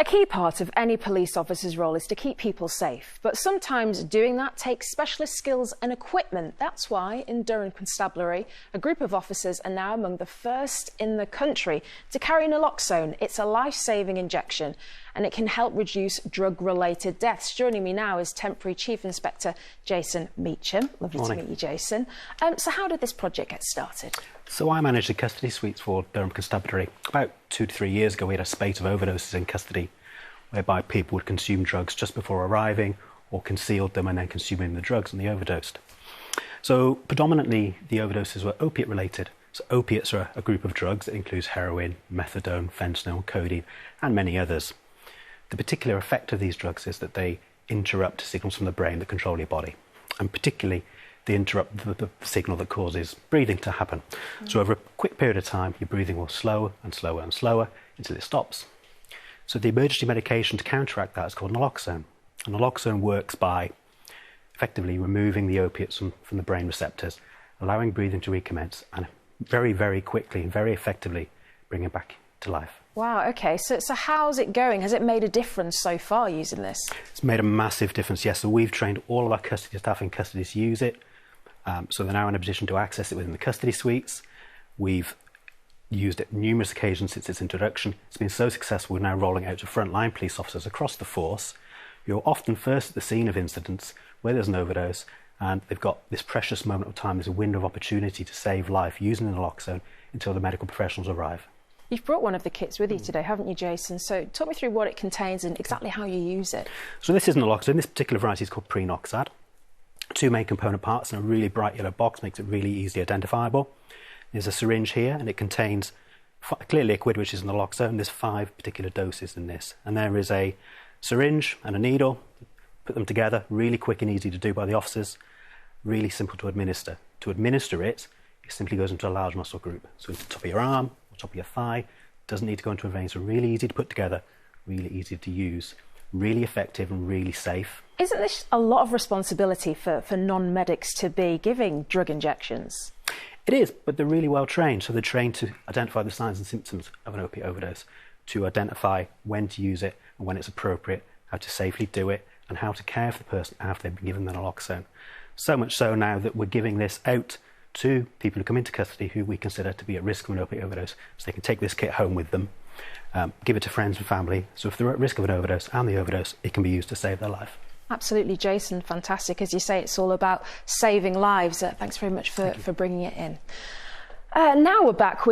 A key part of any police officer's role is to keep people safe, but sometimes doing that takes specialist skills and equipment. That's why in Durham Constabulary, a group of officers are now among the first in the country to carry naloxone. It's a life-saving injection and it can help reduce drug-related deaths. Joining me now is temporary Cheif Inspector Jason Meecham. Lovely Morning. to meet you, Jason. So how did this project get started? So I managed the custody suites for Durham Constabulary. About 2 to 3 years ago, we had a spate of overdoses in custody, whereby people would consume drugs just before arriving or concealed them and then consuming the drugs and they overdosed. So predominantly the overdoses were opiate related. So opiates are a group of drugs that includes heroin, methadone, fentanyl, codeine and many others. The particular effect of these drugs is that they interrupt signals from the brain that control your body, and particularly they interrupt the signal that causes breathing to happen. So over a quick period of time, your breathing will slow and slower and slower until it stops. So the emergency medication to counteract that is called naloxone. And naloxone works by effectively removing the opiates from the brain receptors, allowing breathing to recommence, and very, very quickly and very effectively bring it back to life. Wow, OK. So how's it going? Has it made a difference so far using this? It's made a massive difference, yes. So we've trained all of our custody staff in custody to use it. So they're now in a position to access it within the custody suites. We've used it numerous occasions since its introduction. It's been so successful, we're now rolling out to frontline police officers across the force who are often first at the scene of incidents where there's an overdose, and they've got this precious moment of time, there's a window of opportunity to save life using the naloxone until the medical professionals arrive. You've brought one of the kits with you today, haven't you, Jason? So talk me through what it contains and exactly how you use it. So this is naloxone. This particular variety is called Prenoxad. 2 main component parts and a really bright yellow box makes it really easily identifiable. There's a syringe here and it contains clear liquid, which is naloxone. There's 5 particular doses in this. And there is a syringe and a needle. Put them together, really quick and easy to do by the officers. Really simple to administer. To administer it, it simply goes into a large muscle group. So into the top of your arm, or top of your thigh. Doesn't need to go into a vein, so really easy to put together, really easy to use, really effective and really safe. Isn't this a lot of responsibility for non-medics to be giving drug injections? It is, but they're really well trained. So they're trained to identify the signs and symptoms of an opiate overdose, to identify when to use it and when it's appropriate, how to safely do it, and how to care for the person after they've been given the naloxone. So much so now that we're giving this out to people who come into custody who we consider to be at risk of an opiate overdose, so they can take this kit home with them, give it to friends and family. So if they're at risk of an overdose and the overdose, it can be used to save their life. Absolutely, Jason. Fantastic. As you say, it's all about saving lives. Thanks very much for bringing it in. Now we're back with